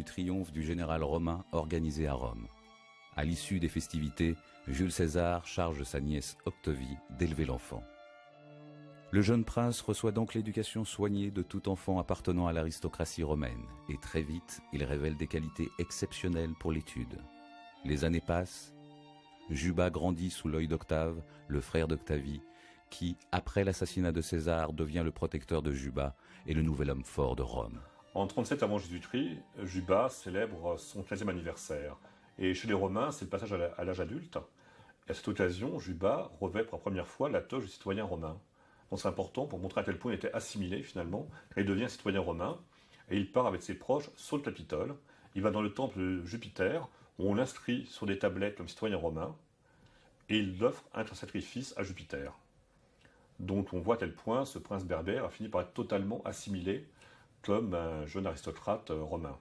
du triomphe du général romain organisé à Rome. À l'issue des festivités, Jules César charge sa nièce Octovie d'élever l'enfant. Le jeune prince reçoit donc l'éducation soignée de tout enfant appartenant à l'aristocratie romaine, et très vite, il révèle des qualités exceptionnelles pour l'étude. Les années passent, Juba grandit sous l'œil d'Octave, le frère d'Octavie, qui, après l'assassinat de César, devient le protecteur de Juba et le nouvel homme fort de Rome. En 37 avant Jésus-Christ, Juba célèbre son 15e anniversaire. Et chez les Romains, c'est le passage à l'âge adulte. Et à cette occasion, Juba revêt pour la première fois la toge de citoyen romain. Donc c'est important pour montrer à quel point il était assimilé finalement, car il devient citoyen romain, et il part avec ses proches sur le Capitole. Il va dans le temple de Jupiter, où on l'inscrit sur des tablettes comme citoyen romain, et il offre un sacrifice à Jupiter. Donc on voit à quel point ce prince berbère a fini par être totalement assimilé comme un jeune aristocrate romain.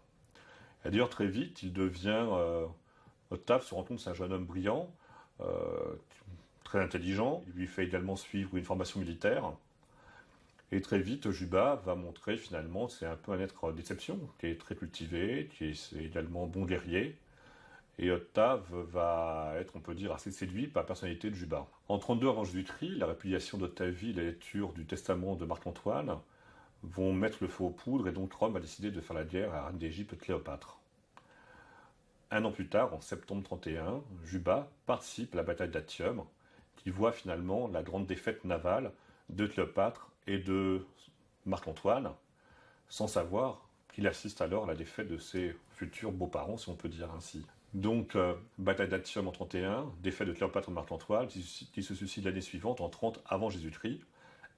Et d'ailleurs très vite, il devient... Octave se rend compte que c'est un jeune homme brillant, très intelligent. Il lui fait également suivre une formation militaire. Et très vite, Juba va montrer finalement que c'est un peu un être d'exception, qui est très cultivé, qui est également bon guerrier. Et Octave va être, on peut dire, assez séduit par la personnalité de Juba. En 32 avant Jésus-Christ, la répudiation d'Octavie et la lecture du testament de Marc-Antoine vont mettre le feu aux poudres, et donc Rome a décidé de faire la guerre à la reine d'Égypte Cléopâtre. Un an plus tard, en septembre 31, Juba participe à la bataille d'Actium, qui voit finalement la grande défaite navale de Cléopâtre et de Marc-Antoine, sans savoir qu'il assiste alors à la défaite de ses futurs beaux-parents, si on peut dire ainsi. Donc, bataille d'Actium en 31, défaite de Cléopâtre et de Marc-Antoine, qui se suicide l'année suivante, en 30 avant Jésus-Christ,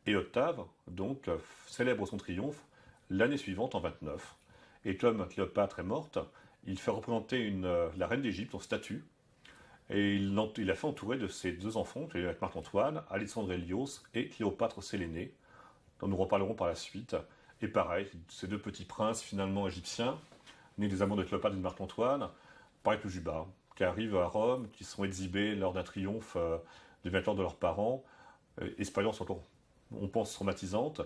et Octave, donc, célèbre son triomphe l'année suivante, en 29. Et comme Cléopâtre est morte, il fait représenter la reine d'Égypte en statue, et il a fait entourer de ses deux enfants, avec Marc-Antoine, Alexandre Hélios et Cléopâtre Sélénée, dont nous reparlerons par la suite. Et pareil, ces deux petits princes finalement égyptiens, nés des amants de Cléopâtre et de Marc-Antoine, pareil que Juba, qui arrivent à Rome, qui sont exhibés lors d'un triomphe de 20 ans de leurs parents, expérience encore, on pense, traumatisante,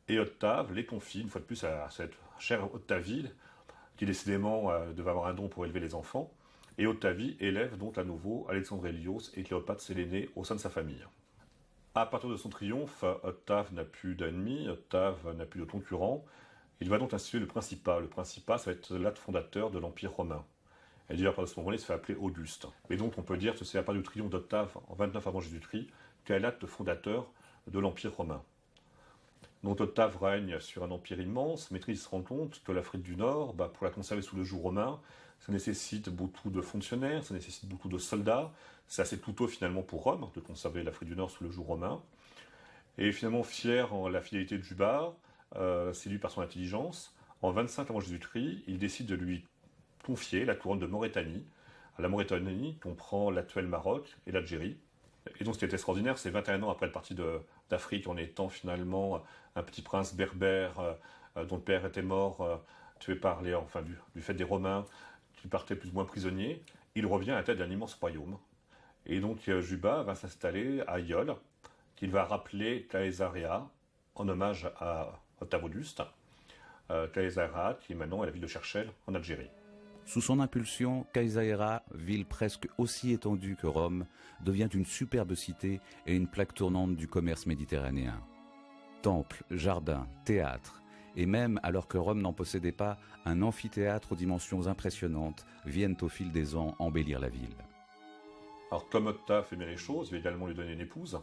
et Octave les confie, une fois de plus, à cette chère Octavie, qui décidément devait avoir un don pour élever les enfants, et Octavie élève donc à nouveau Alexandre Hélios et Cléopâtre Sélénée au sein de sa famille. À partir de son triomphe, Octave n'a plus d'ennemis, Octave n'a plus de concurrents, il va donc instituer le Principat. Le Principat, ça va être l'acte fondateur de l'Empire romain. Et d'ailleurs, à ce moment-là, il se fait appeler Auguste. Et donc, on peut dire que c'est à partir du triomphe d'Octave en 29 avant Jésus-Christ qu'est l'acte fondateur de l'Empire romain. Donc Octave règne sur un empire immense, mais il se rend compte que l'Afrique du Nord, pour la conserver sous le joug romain, ça nécessite beaucoup de fonctionnaires, ça nécessite beaucoup de soldats, c'est assez coûteux finalement pour Rome de conserver l'Afrique du Nord sous le joug romain. Et finalement fier en la fidélité de Juba, séduit par son intelligence, en 25 avant Jésus-Christ, il décide de lui confier la couronne de Maurétanie. La Maurétanie comprend l'actuel Maroc et l'Algérie. Et donc ce qui est extraordinaire, c'est 21 ans après le parti d'Afrique, en étant finalement un petit prince berbère dont le père était mort, tué par du fait des Romains, qui partaient plus ou moins prisonniers, il revient à la tête d'un immense royaume. Et donc Juba va s'installer à Iole, qu'il va rappeler Caesarea, en hommage à Octave Auguste, Caesarea qui est maintenant la ville de Cherchell en Algérie. Sous son impulsion, Caesarea, ville presque aussi étendue que Rome, devient une superbe cité et une plaque tournante du commerce méditerranéen. Temples, jardins, théâtres, et même, alors que Rome n'en possédait pas, un amphithéâtre aux dimensions impressionnantes viennent au fil des ans embellir la ville. Alors comme Octave fait bien les choses, il va également lui donner une épouse.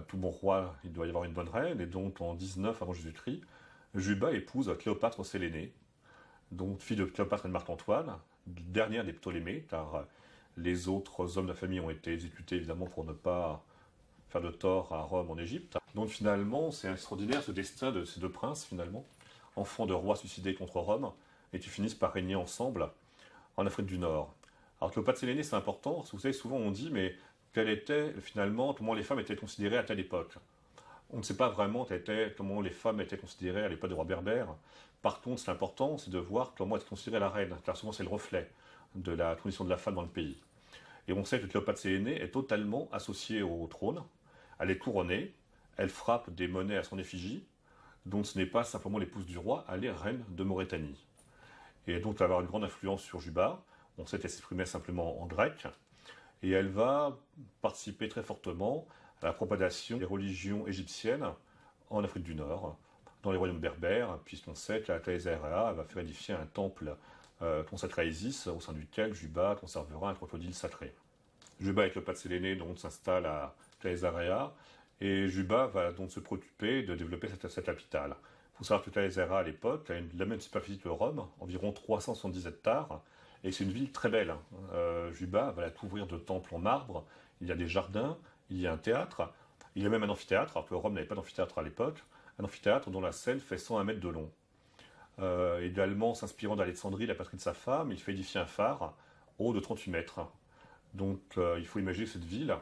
Tout bon roi, il doit y avoir une bonne reine, et donc en 19 avant Jésus-Christ, Juba épouse Cléopâtre Sélénée, donc fille de Cléopâtre et de Marc-Antoine, dernière des Ptolémées, car les autres hommes de la famille ont été exécutés évidemment pour ne pas faire de tort à Rome en Égypte. Donc finalement, c'est extraordinaire ce destin de ces deux princes finalement, enfants de rois suicidés contre Rome, et qui finissent par régner ensemble en Afrique du Nord. Alors Cléopâtre Sélénée, c'est important, parce que vous savez, souvent on dit, mais quelle était finalement, comment les femmes étaient considérées à telle époque ? On ne sait pas vraiment comment les femmes étaient considérées à l'époque des rois berbères. Par contre, c'est important, c'est de voir comment est considérée la reine, car souvent c'est le reflet de la condition de la femme dans le pays. Et on sait que Cléopâtre Sélénée est totalement associée au trône. Elle est couronnée, elle frappe des monnaies à son effigie, donc ce n'est pas simplement l'épouse du roi, elle est reine de Maurétanie. et donc avoir une grande influence sur Juba. On sait qu'elle s'exprimait simplement en grec, et elle va participer très fortement à la propagation des religions égyptiennes en Afrique du Nord, dans les royaumes berbères, puisqu'on sait qu'à Thaïs Aérea, elle va faire édifier un temple consacré à Isis, au sein duquel Juba conservera un crocodile sacré. Juba avec Cléopâtre Sélénée donc s'installe à Thaïs Aérea, et Juba va donc se préoccuper de développer cette capitale. Il faut savoir que Thaïs Aérea à l'époque a la même superficie que Rome, environ 370 hectares, et c'est une ville très belle. Juba va la couvrir de temples en marbre, il y a des jardins, il y a un théâtre, il y a même un amphithéâtre, alors que Rome n'avait pas d'amphithéâtre à l'époque, un amphithéâtre dont la scène fait 101 mètres de long. Également, s'inspirant d'Alexandrie, la patrie de sa femme, il fait édifier un phare haut de 38 mètres. Donc il faut imaginer cette ville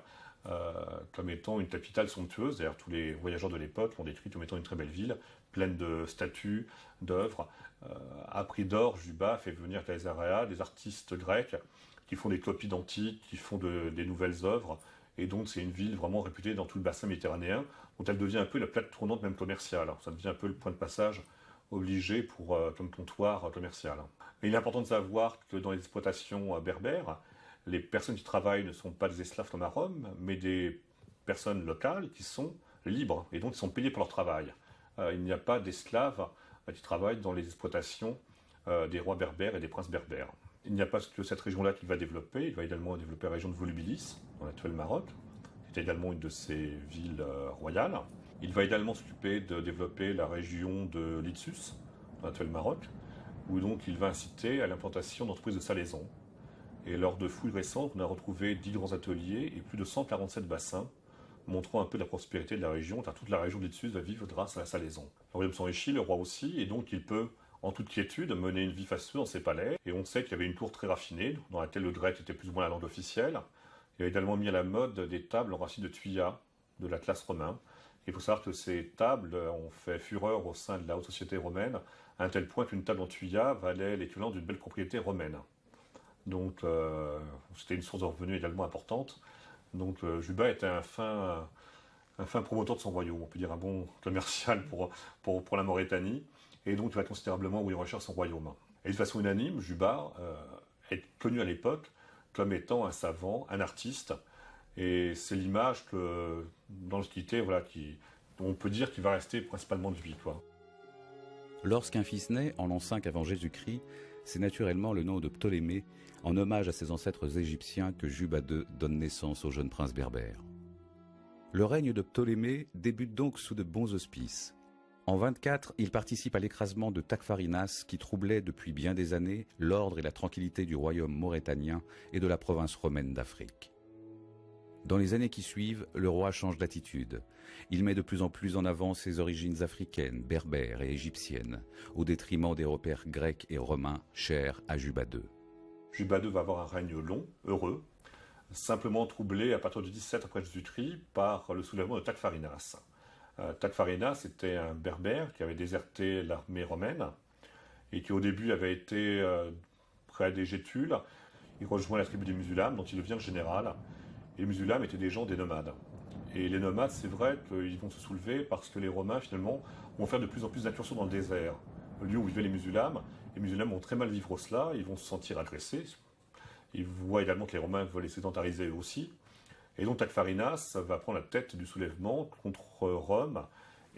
comme étant une capitale somptueuse. D'ailleurs, tous les voyageurs de l'époque l'ont décrite comme étant une très belle ville, pleine de statues, d'œuvres. À prix d'or, Juba fait venir à Thaïs Aérea des artistes grecs qui font des copies d'antiques, qui font des nouvelles œuvres. Et donc c'est une ville vraiment réputée dans tout le bassin méditerranéen, dont elle devient un peu la plaque tournante même commerciale. Ça devient un peu le point de passage obligé comme comptoir commercial. Mais il est important de savoir que dans les exploitations berbères, les personnes qui travaillent ne sont pas des esclaves comme à Rome, mais des personnes locales qui sont libres et donc qui sont payées pour leur travail. Il n'y a pas d'esclaves qui travaillent dans les exploitations des rois berbères et des princes berbères. Il n'y a pas que cette région-là qu'il va développer, il va également développer la région de Volubilis, dans l'actuel Maroc, qui est également une de ses villes royales. Il va également s'occuper de développer la région de Litsus, dans l'actuel Maroc, où donc il va inciter à l'implantation d'entreprises de salaison. Et lors de fouilles récentes, on a retrouvé 10 grands ateliers et plus de 147 bassins, montrant un peu la prospérité de la région, car toute la région de Litsus va vivre grâce à la salaison. Le royaume s'enrichit, le roi aussi, et donc il peut, en toute quiétude, mener une vie fastueuse dans ses palais. Et on sait qu'il y avait une cour très raffinée, dans laquelle le grec était plus ou moins la langue officielle. Il a également mis à la mode des tables en racines de thuya, de l'Atlas romain. Il faut savoir que ces tables ont fait fureur au sein de la haute société romaine, à un tel point qu'une table en thuya valait l'équivalent d'une belle propriété romaine. Donc c'était une source de revenus également importante. Donc Juba était un fin promoteur de son royaume, on peut dire un bon commercial pour la Mauritanie, et donc il va considérablement enrichir son royaume. Et de façon unanime, Juba est connu à l'époque comme étant un savant, un artiste, et c'est l'image que dans l'Antiquité, dont on peut dire qu'il va rester principalement de vie, quoi. Lorsqu'un fils naît en l'an 5 avant Jésus-Christ, c'est naturellement le nom de Ptolémée, en hommage à ses ancêtres égyptiens que Juba II donne naissance au jeune prince berbère. Le règne de Ptolémée débute donc sous de bons auspices. En 24, il participe à l'écrasement de Tacfarinas qui troublait depuis bien des années l'ordre et la tranquillité du royaume maurétanien et de la province romaine d'Afrique. Dans les années qui suivent, le roi change d'attitude. Il met de plus en plus en avant ses origines africaines, berbères et égyptiennes, au détriment des repères grecs et romains chers à Juba II. Juba II va avoir un règne long, heureux, simplement troublé à partir du 17 après Jésus-Christ par le soulèvement de Tacfarinas. Tacfarinas était un berbère qui avait déserté l'armée romaine et qui au début avait été près des Gétules. Il rejoint la tribu des Musulmans dont il devient général. Et les Musulmans étaient des nomades. Et les nomades, c'est vrai qu'ils vont se soulever parce que les Romains, finalement, vont faire de plus en plus d'incursions dans le désert. Le lieu où vivaient les musulmans vont très mal vivre cela, ils vont se sentir agressés. Ils voient également que les Romains veulent les sédentariser eux aussi. Et donc Tacfarinas va prendre la tête du soulèvement contre Rome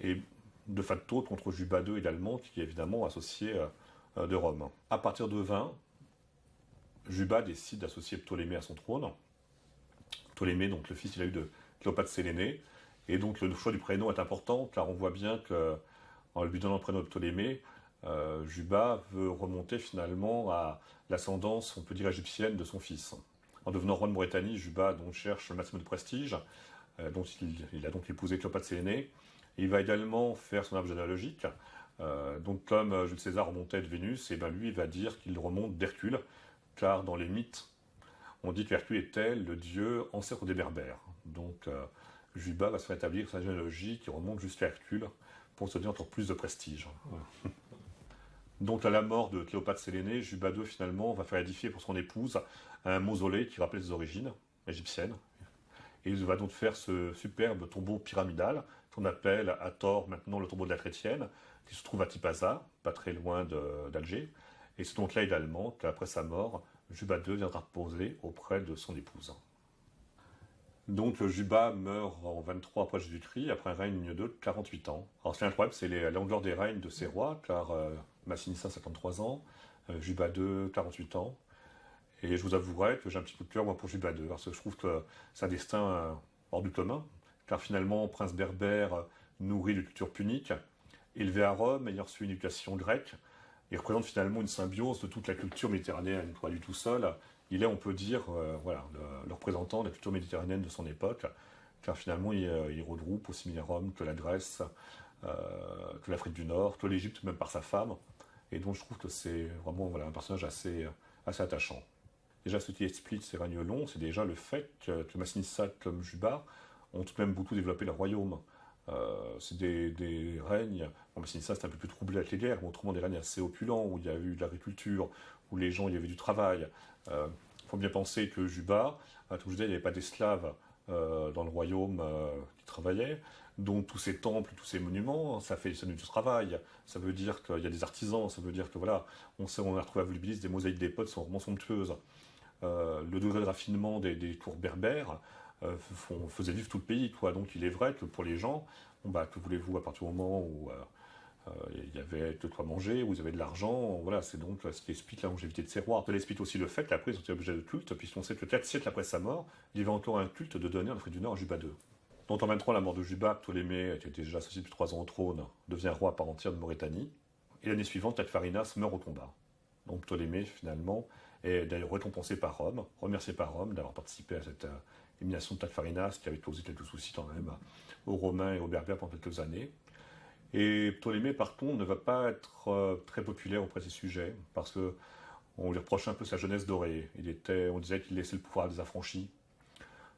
et de facto contre Juba II également, qui est évidemment associé de Rome. À partir de 20, Juba décide d'associer Ptolémée à son trône. Ptolémée, donc le fils qu'il a eu de Cléopâtre Sélénée. Et donc le choix du prénom est important, car on voit bien qu'en lui donnant le prénom de Ptolémée, Juba veut remonter finalement à l'ascendance, on peut dire, égyptienne de son fils. En devenant roi de Mauritanie, Juba donc cherche le maximum de prestige, donc il a donc épousé Cléopâtre Sélénée. Il va également faire son arbre généalogique. Donc comme Jules César remontait de Vénus, et ben lui il va dire qu'il remonte d'Hercule, car dans les mythes, on dit qu'Hercule était le dieu ancêtre des Berbères. Donc Juba va se faire établir sa généalogie qui remonte jusqu'à Hercule pour se donner encore plus de prestige. Donc à la mort de Cléopâtre Sélénée, Juba II finalement va faire édifier pour son épouse un mausolée qui rappelle ses origines égyptiennes. Et il va donc faire ce superbe tombeau pyramidal qu'on appelle à tort maintenant le tombeau de la chrétienne, qui se trouve à Tipaza, pas très loin d'Alger. Et c'est donc là également qu'après sa mort, Juba II viendra reposer auprès de son épouse. Donc Juba meurt en 23 après Jésus-Christ, après un règne de 48 ans. Alors ce qui est incroyable, c'est la longueur des règnes de ces rois, car Massinissa 53 ans, Juba II 48 ans. Et je vous avouerai que j'ai un petit coup de cœur moi, pour Juba II, parce que je trouve que c'est un destin hors du commun, car finalement, prince berbère nourri de culture punique, élevé à Rome, ayant reçu une éducation grecque, il représente finalement une symbiose de toute la culture méditerranéenne. Pas lui tout seul, il est, on peut dire, le représentant de la culture méditerranéenne de son époque, car finalement il regroupe aussi bien Rome que la Grèce, que l'Afrique du Nord, que l'Égypte, même par sa femme. Et donc je trouve que c'est vraiment un personnage assez attachant. Déjà, ce qui explique ces règnes longs, c'est déjà le fait que Massinissa comme Juba ont tout de même beaucoup développé leur royaume. C'est des règnes, bon, Massinissa c'était un peu plus troublé avec les guerres, mais autrement des règnes assez opulents, où il y a eu de l'agriculture, où les gens, il y avait du travail. Il faut bien penser que Juba, comme je disais, il n'y avait pas d'esclaves dans le royaume qui travaillaient, donc tous ces temples, tous ces monuments, ça fait du travail. Ça veut dire qu'il y a des artisans, ça veut dire que voilà, on a retrouvé à Volubilis des mosaïques des potes qui sont vraiment somptueuses. Le degré de raffinement des tours berbères faisait vivre tout le pays, quoi. Donc il est vrai que pour les gens, que voulez-vous à partir du moment où il y avait de quoi manger, où ils avaient de l'argent, voilà, c'est donc ce qui explique la longévité de ces rois. Ça explique aussi le fait qu'après ils ont été objets de culte, puisqu'on sait que 4 siècles après sa mort, il y avait encore un culte de donner en Afrique du Nord à Juba II. Donc en 23, la mort de Juba, Ptolémée, qui était déjà associé depuis 3 ans au trône, devient roi à part entière de Mauritanie. Et l'année suivante, Tacfarinas meurt au combat. Donc Ptolémée, finalement, est d'ailleurs récompensé par Rome, remercié par Rome d'avoir participé à cette élimination de Tacfarinas, qui avait causé quelques soucis quand même aux Romains et aux Berbères pendant quelques années. Et Ptolémée, par contre, ne va pas être très populaire auprès de ses sujets, parce qu'on lui reprochait un peu sa jeunesse dorée. On disait qu'il laissait le pouvoir à des affranchis,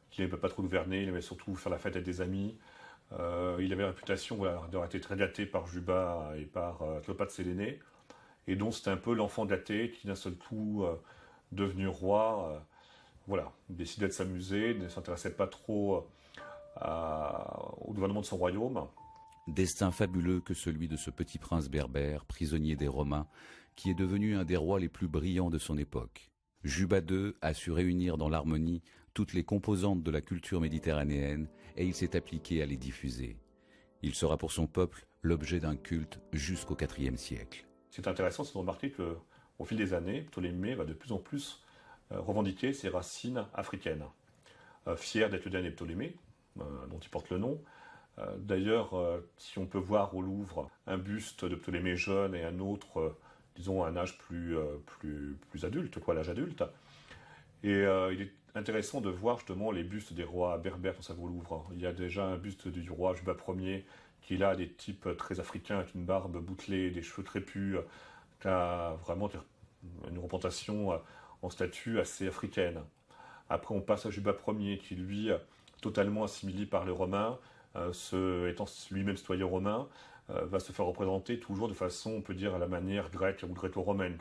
qu'il n'aimait pas trop gouverner, il aimait surtout faire la fête avec des amis. Il avait la réputation d'avoir été très gâté par Juba et par Cléopâtre Sélénée, et donc c'était un peu l'enfant gâté qui d'un seul coup, devenu roi, décidait de s'amuser, ne s'intéressait pas trop au gouvernement de son royaume. Destin fabuleux que celui de ce petit prince berbère, prisonnier des Romains, qui est devenu un des rois les plus brillants de son époque. Juba II a su réunir dans l'harmonie toutes les composantes de la culture méditerranéenne et il s'est appliqué à les diffuser. Il sera pour son peuple l'objet d'un culte jusqu'au IVe siècle. C'est intéressant, c'est de remarquer qu'au fil des années, Ptolémée va de plus en plus revendiquer ses racines africaines. Fier d'être le dernier Ptolémée, dont il porte le nom. D'ailleurs, si on peut voir au Louvre un buste de Ptolémée jeune et un autre, disons, à un âge plus adulte, l'âge adulte. Et il est intéressant de voir justement les bustes des rois berbères quand ça va au Louvre. Il y a déjà un buste du roi Juba Ier qui est là, des types très africains, avec une barbe bouclée, des cheveux crépus, qui a vraiment une représentation en statue assez africaine. Après, on passe à Juba Ier, qui lui, totalement assimilé par les Romains, étant lui-même citoyen romain, va se faire représenter toujours de façon, on peut dire, à la manière grecque ou gréco-romaine,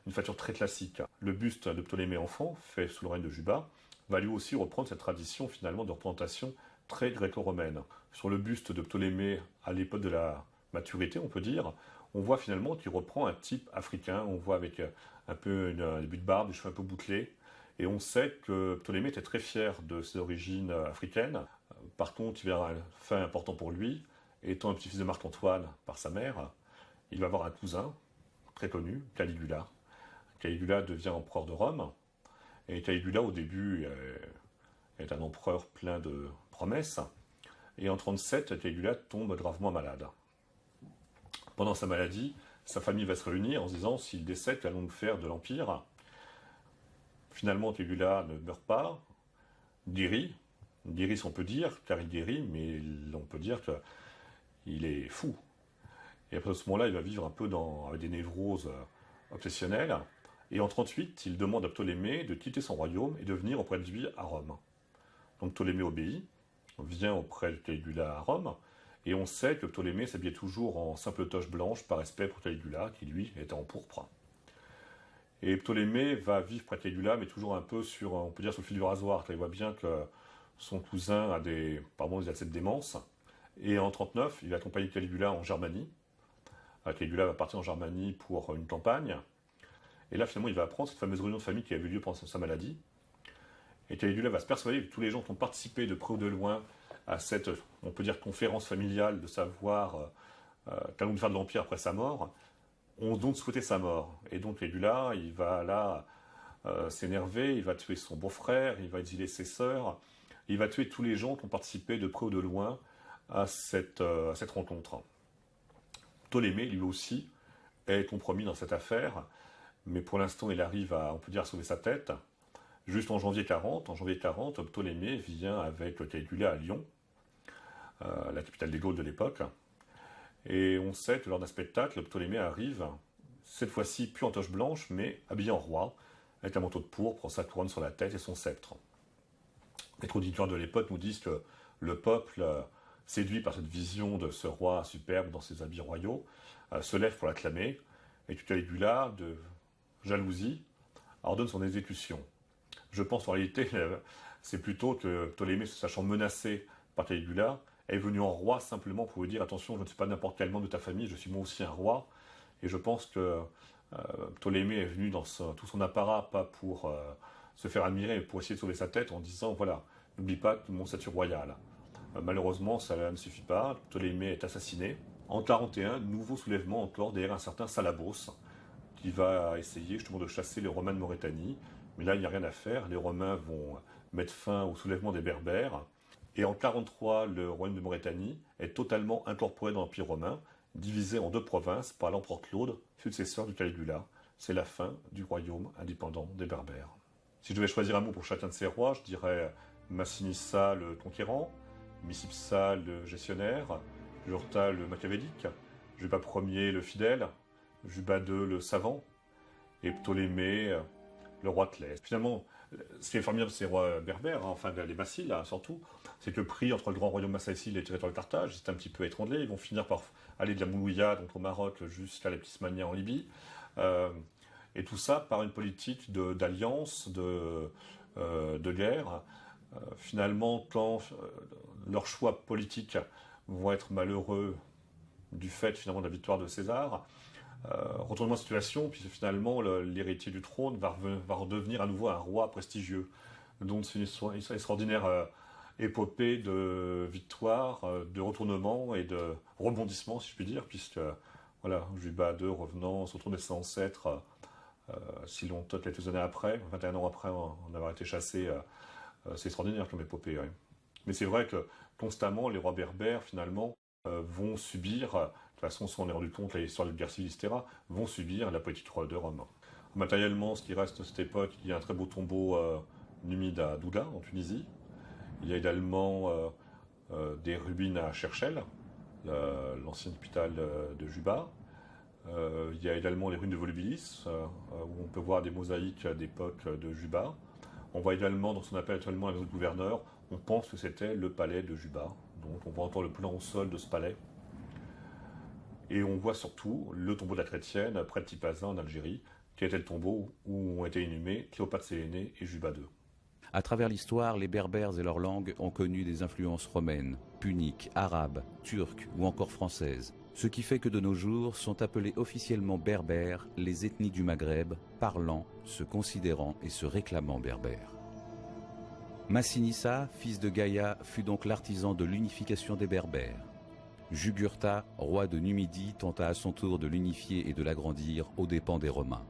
une facture très classique. Le buste de Ptolémée enfant, fait sous le règne de Juba, va lui aussi reprendre cette tradition finalement de représentation très gréco-romaine. Sur le buste de Ptolémée à l'époque de la maturité, on peut dire, on voit finalement qu'il reprend un type africain, on voit avec un peu un début de barbe, des cheveux un peu bouclés, et on sait que Ptolémée était très fier de ses origines africaines. Par contre, il y a un fait important pour lui, étant un petit-fils de Marc-Antoine par sa mère, il va avoir un cousin très connu, Caligula. Caligula devient empereur de Rome, et Caligula au début est un empereur plein de promesses, et en 37, Caligula tombe gravement malade. Pendant sa maladie, sa famille va se réunir en se disant, s'il décède, qu'allons-nous faire de l'Empire? Finalement, Caligula ne meurt pas, guérit si on peut dire, car il guérit, mais on peut dire qu'il est fou. Et après ce moment-là, il va vivre un peu avec des névroses obsessionnelles. Et en 38, il demande à Ptolémée de quitter son royaume et de venir auprès de lui à Rome. Donc Ptolémée obéit, vient auprès de Caligula à Rome, et on sait que Ptolémée s'habillait toujours en simple toche blanche par respect pour Caligula, qui lui était en pourpre. Et Ptolémée va vivre près de Caligula, mais toujours un peu on peut dire sur le fil du rasoir, car il voit bien que son cousin a cette démence. Et en 39, il va accompagner Caligula en Germanie. Caligula va partir en Germanie pour une campagne. Et là, finalement, il va apprendre cette fameuse réunion de famille qui avait eu lieu pendant sa maladie. Et Caligula va se persuader que tous les gens qui ont participé de près ou de loin à cette, on peut dire, conférence familiale de savoir qu'allons-nous faire de l'Empire après sa mort, ont donc souhaité sa mort. Et donc Caligula, il va là s'énerver, il va tuer son beau-frère, il va exiler ses sœurs, il va tuer tous les gens qui ont participé de près ou de loin à cette rencontre. Ptolémée, lui aussi, est compromis dans cette affaire, mais pour l'instant, il arrive à, on peut dire, à sauver sa tête. Juste en janvier 40, Ptolémée vient avec Caligula à Lyon, la capitale des Gaules de l'époque. Et on sait que lors d'un spectacle, Ptolémée arrive, cette fois-ci plus en toche blanche, mais habillé en roi, avec un manteau de pourpre, sa couronne sur la tête et son sceptre. Les traducteurs de l'époque nous disent que le peuple, séduit par cette vision de ce roi superbe dans ses habits royaux, se lève pour l'acclamer, et que Caligula, de jalousie, ordonne son exécution. Je pense en réalité, c'est plutôt que Ptolémée, se sachant menacé par Caligula, est venu en roi simplement pour lui dire « Attention, je ne suis pas n'importe quel membre de ta famille, je suis moi aussi un roi ». Et je pense que Ptolémée est venu dans tout son apparat, pas pour se faire admirer, mais pour essayer de sauver sa tête en disant « Voilà, n'oublie pas mon statut royal ». Malheureusement, ça ne suffit pas, Ptolémée est assassiné. En 41, nouveau soulèvement encore derrière un certain Salabos, qui va essayer justement de chasser les Romains de Maurétanie. Mais là, il n'y a rien à faire. Les Romains vont mettre fin au soulèvement des Berbères. Et en 43, le royaume de Maurétanie est totalement incorporé dans l'Empire romain, divisé en 2 provinces par l'empereur Claude, successeur de Caligula. C'est la fin du royaume indépendant des Berbères. Si je devais choisir un mot pour chacun de ces rois, je dirais Massinissa le conquérant, Micipsa le gestionnaire, Jugurtha le machiavélique, Juba Ier le fidèle, Juba II le savant, et Ptolémée le roi de l'Est. Finalement, ce qui est formidable de ces rois berbères, enfin les Massiles surtout, c'est que pris entre le grand royaume massaïcile et le territoire de Carthage, c'est un petit peu étranglé. Ils vont finir par aller de la Moulouya, donc au Maroc, jusqu'à la Ptismania en Libye. Et tout ça par une politique d'alliance, de guerre. Finalement, quand leurs choix politiques vont être malheureux du fait finalement de la victoire de César, retournement de situation, puis finalement l'héritier du trône va redevenir à nouveau un roi prestigieux. Donc c'est une extraordinaire épopée de victoire, de retournement et de rebondissement, si je puis dire, puisque voilà, Juba II revenant, se retourner ses ancêtres, si longtemps, quelques années après, 21 ans après en avoir été chassé, c'est extraordinaire comme épopée. Ouais. Mais c'est vrai que constamment, les rois berbères, finalement, vont subir, de toute façon, si on est rendu compte, l'histoire de la guerre civile, etc., vont subir la politique de Rome. Matériellement, ce qui reste de cette époque, il y a un très beau tombeau numide à Douda, en Tunisie. Il y a également des ruines à Cherchel, l'ancienne capitale de Juba. Il y a également les ruines de Volubilis, où on peut voir des mosaïques d'époque de Juba. On voit également, dans ce qu'on appelle actuellement la maison du gouverneur, on pense que c'était le palais de Juba. Donc on voit encore le plan au sol de ce palais. Et on voit surtout le tombeau de la chrétienne près de Tipaza en Algérie, qui était le tombeau où ont été inhumés Cléopâtre Sélénée et Juba II. À travers l'histoire, les Berbères et leur langue ont connu des influences romaines, puniques, arabes, turques ou encore françaises. Ce qui fait que de nos jours sont appelés officiellement berbères les ethnies du Maghreb, parlant, se considérant et se réclamant berbères. Massinissa, fils de Gaïa, fut donc l'artisan de l'unification des Berbères. Jugurtha, roi de Numidie, tenta à son tour de l'unifier et de l'agrandir aux dépens des Romains.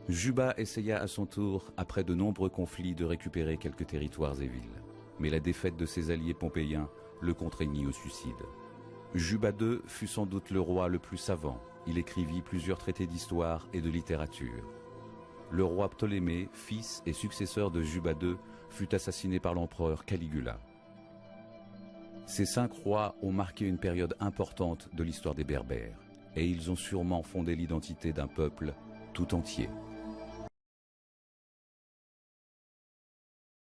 Juba essaya à son tour, après de nombreux conflits, de récupérer quelques territoires et villes. Mais la défaite de ses alliés pompéiens le contraignit au suicide. Juba II fut sans doute le roi le plus savant. Il écrivit plusieurs traités d'histoire et de littérature. Le roi Ptolémée, fils et successeur de Juba II, fut assassiné par l'empereur Caligula. Ces 5 rois ont marqué une période importante de l'histoire des Berbères, et ils ont sûrement fondé l'identité d'un peuple tout entier.